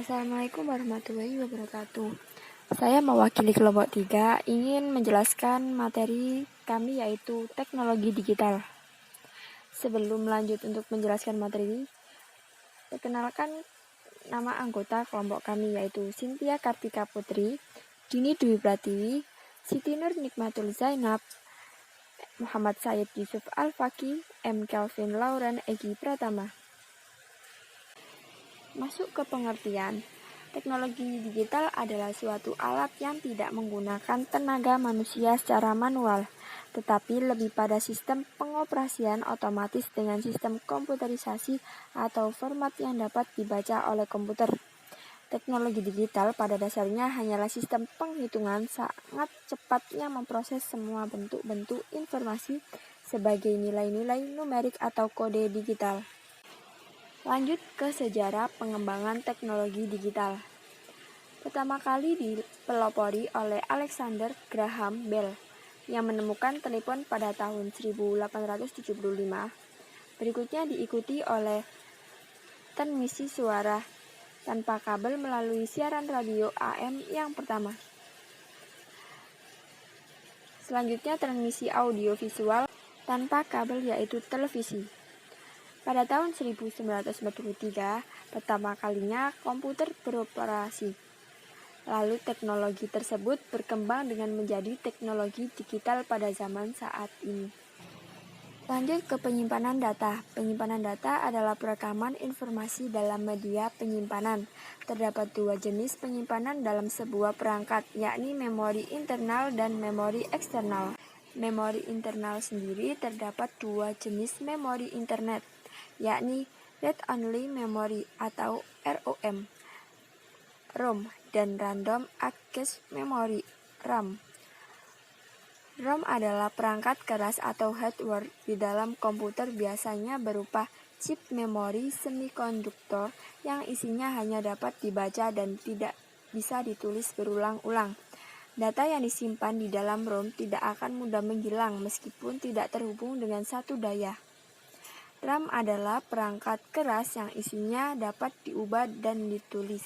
Assalamualaikum warahmatullahi wabarakatuh. Saya mewakili kelompok 3 ingin menjelaskan materi kami yaitu teknologi digital. Sebelum lanjut untuk menjelaskan materi, perkenalkan nama anggota kelompok kami yaitu Cynthia Kartika Putri, Dini Dwi Pratiwi, Siti Nur Nikmatul Zainab, Muhammad Said Yusuf Al-Faki, M. Kelvin Lauren Egi Pratama. Masuk ke pengertian. Teknologi digital adalah suatu alat yang tidak menggunakan tenaga manusia secara manual, tetapi lebih pada sistem pengoperasian otomatis dengan sistem komputerisasi atau format yang dapat dibaca oleh komputer. Teknologi digital pada dasarnya hanyalah sistem penghitungan sangat cepat yang memproses semua bentuk-bentuk informasi sebagai nilai-nilai numerik atau kode digital. Lanjut ke sejarah pengembangan teknologi digital. Pertama kali dipelopori oleh Alexander Graham Bell yang menemukan telepon pada tahun 1875. Berikutnya diikuti oleh transmisi suara tanpa kabel melalui siaran radio AM yang pertama. Selanjutnya transmisi audio visual tanpa kabel yaitu televisi. Pada tahun 1943, pertama kalinya komputer beroperasi. Lalu teknologi tersebut berkembang dengan menjadi teknologi digital pada zaman saat ini. Lanjut ke penyimpanan data. Penyimpanan data adalah perekaman informasi dalam media penyimpanan. Terdapat dua jenis penyimpanan dalam sebuah perangkat, yakni memori internal dan memori eksternal. Memori internal sendiri terdapat dua jenis memori internet, yakni Read-Only Memory atau ROM, dan Random Access Memory RAM. ROM adalah perangkat keras atau hardware di dalam komputer biasanya berupa chip memori semikonduktor yang isinya hanya dapat dibaca dan tidak bisa ditulis berulang-ulang. Data yang disimpan di dalam ROM tidak akan mudah menghilang meskipun tidak terhubung dengan satu daya. RAM adalah perangkat keras yang isinya dapat diubah dan ditulis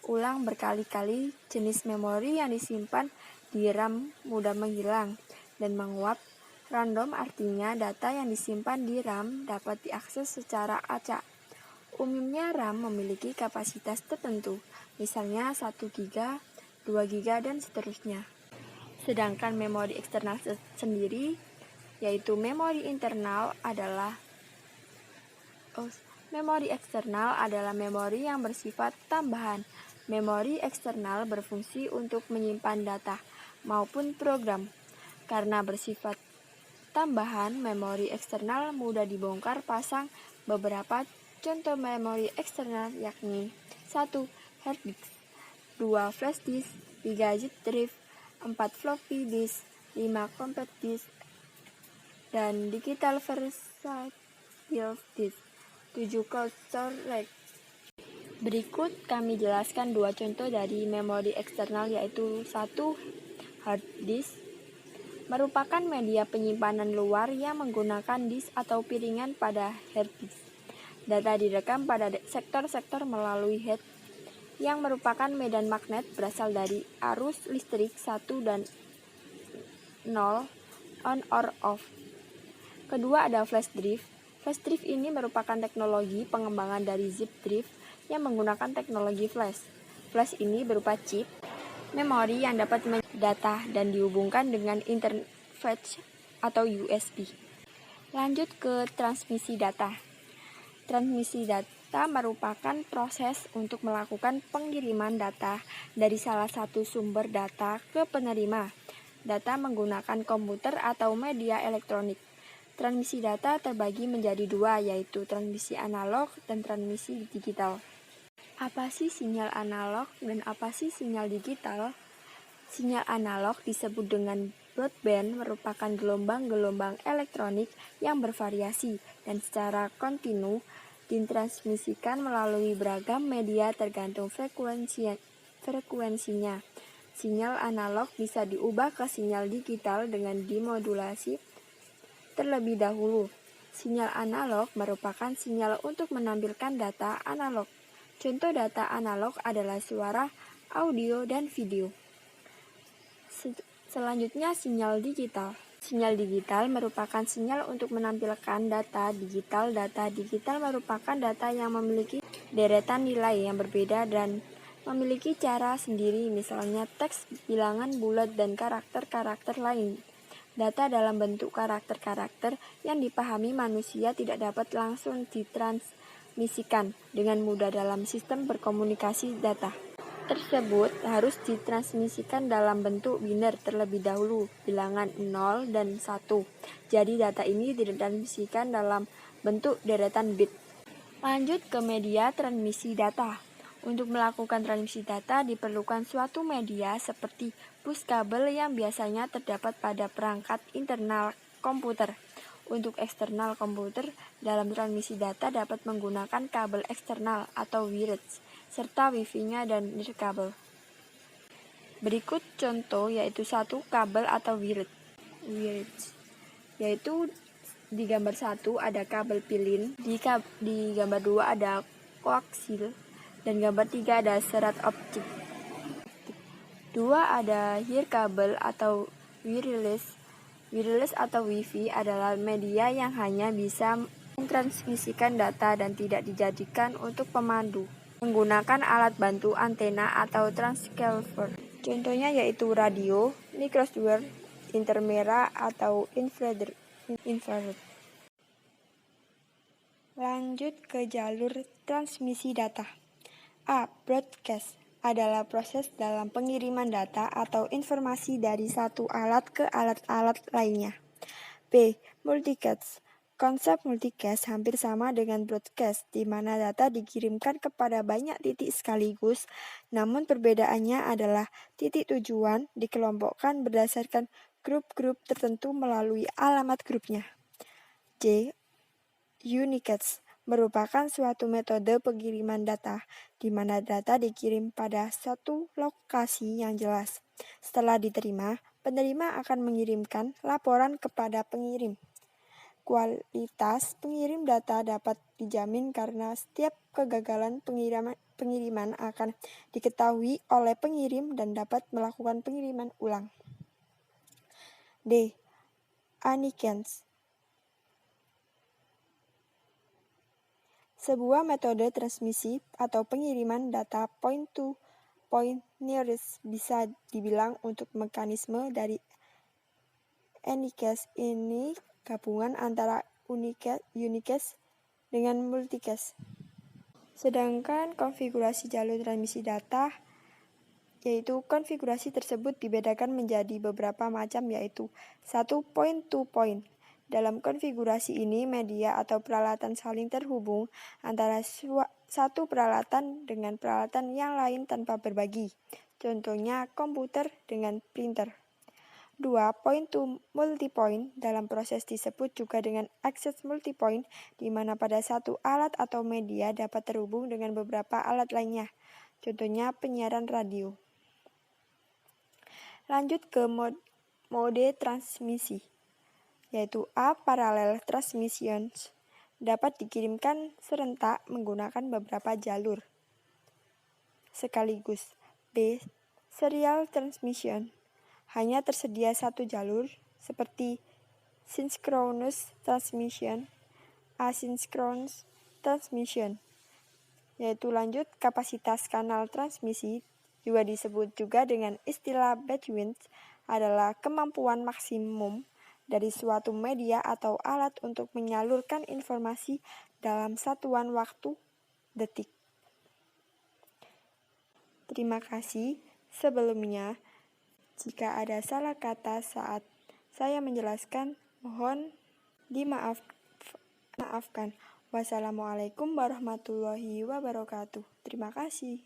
ulang berkali-kali. Jenis memori yang disimpan di RAM mudah menghilang dan menguap. Random artinya data yang disimpan di RAM dapat diakses secara acak. Umumnya RAM memiliki kapasitas tertentu, misalnya 1 GB, 2 GB, dan seterusnya. Sedangkan memori eksternal sendiri, yaitu memori internal adalah memori eksternal adalah memori yang bersifat tambahan. Memori eksternal berfungsi untuk menyimpan data maupun program. Karena bersifat tambahan, memori eksternal mudah dibongkar pasang. Beberapa contoh memori eksternal yakni 1. Hard disk, 2. Flash disk, 3. zip drive, 4. floppy disk, 5. compact disk, dan digital versatile disk, 7. cold storage. Berikut kami jelaskan dua contoh dari memori eksternal yaitu 1. Hard disk merupakan media penyimpanan luar yang menggunakan disk atau piringan pada hard disk. Data direkam pada sektor-sektor melalui head yang merupakan medan magnet berasal dari arus listrik 1 dan 0 on or off. Kedua ada flash drive. Flash drive ini merupakan teknologi pengembangan dari zip drive yang menggunakan teknologi flash. Flash ini berupa chip memori yang dapat data dan dihubungkan dengan interface atau USB. Lanjut ke transmisi data. Transmisi data merupakan proses untuk melakukan pengiriman data dari salah satu sumber data ke penerima. Data menggunakan komputer atau media elektronik. Transmisi data terbagi menjadi dua, yaitu transmisi analog dan transmisi digital. Apa sih sinyal analog dan apa sih sinyal digital? Sinyal analog disebut dengan broadband merupakan gelombang-gelombang elektronik yang bervariasi dan secara kontinu ditransmisikan melalui beragam media tergantung frekuensinya. Sinyal analog bisa diubah ke sinyal digital dengan dimodulasi terlebih dahulu. Sinyal analog merupakan sinyal untuk menampilkan data analog. Contoh data analog adalah suara, audio, dan video. Selanjutnya, sinyal digital. Sinyal digital merupakan sinyal untuk menampilkan data digital. Data digital merupakan data yang memiliki deretan nilai yang berbeda dan memiliki cara sendiri, misalnya teks, bilangan, bulat, dan karakter-karakter lain. Data dalam bentuk karakter-karakter yang dipahami manusia tidak dapat langsung ditransmisikan dengan mudah dalam sistem berkomunikasi data tersebut harus ditransmisikan dalam bentuk biner terlebih dahulu, bilangan 0 dan 1. Jadi data ini ditransmisikan dalam bentuk deretan bit. Lanjut ke media transmisi data. Untuk melakukan transmisi data diperlukan suatu media seperti bus kabel yang biasanya terdapat pada perangkat internal komputer. Untuk eksternal komputer, dalam transmisi data dapat menggunakan kabel eksternal atau wireless, serta Wi-Fi-nya dan nirkabel. Berikut contoh yaitu satu kabel atau wireless. Yaitu di gambar 1 ada kabel pilin, di gambar 2 ada koaksil, dan gambar 3 ada serat optik. 2 ada nirkabel atau wireless. Wireless atau Wi-Fi adalah media yang hanya bisa mentransmisikan data dan tidak dijadikan untuk pemandu. Menggunakan alat bantu antena atau transceiver. Contohnya yaitu radio, microwave, intermerah, atau infrared. Lanjut ke jalur transmisi data. A. Broadcast adalah proses dalam pengiriman data atau informasi dari satu alat ke alat-alat lainnya. B. Multicast. Konsep multicast hampir sama dengan broadcast, di mana data dikirimkan kepada banyak titik sekaligus, namun perbedaannya adalah titik tujuan dikelompokkan berdasarkan grup-grup tertentu melalui alamat grupnya. C. Unicast merupakan suatu metode pengiriman data, di mana data dikirim pada satu lokasi yang jelas. Setelah diterima, penerima akan mengirimkan laporan kepada pengirim. Kualitas pengirim data dapat dijamin karena setiap kegagalan pengiriman akan diketahui oleh pengirim dan dapat melakukan pengiriman ulang. D. Unicast. Sebuah metode transmisi atau pengiriman data point-to-point nearest bisa dibilang untuk mekanisme dari Unicast ini gabungan antara unicast dengan multicast. Sedangkan konfigurasi jalur transmisi data yaitu konfigurasi tersebut dibedakan menjadi beberapa macam yaitu 1. Point-to-point. Dalam konfigurasi ini, media atau peralatan saling terhubung antara satu peralatan dengan peralatan yang lain tanpa berbagi. Contohnya komputer dengan printer. 2. Point-to-multipoint. Dalam proses disebut juga dengan access multipoint, di mana pada satu alat atau media dapat terhubung dengan beberapa alat lainnya. Contohnya penyiaran radio. Lanjut ke mode transmisi, yaitu A. Parallel transmission, dapat dikirimkan serentak menggunakan beberapa jalur sekaligus. B. Serial transmission, hanya tersedia satu jalur seperti synchronous transmission, asynchronous transmission. Yaitu lanjut kapasitas kanal transmisi juga disebut juga dengan istilah bandwidth adalah kemampuan maksimum dari suatu media atau alat untuk menyalurkan informasi dalam satuan waktu detik. Terima kasih. Sebelumnya, jika ada salah kata saat saya menjelaskan, mohon dimaafkan. Wassalamualaikum warahmatullahi wabarakatuh. Terima kasih.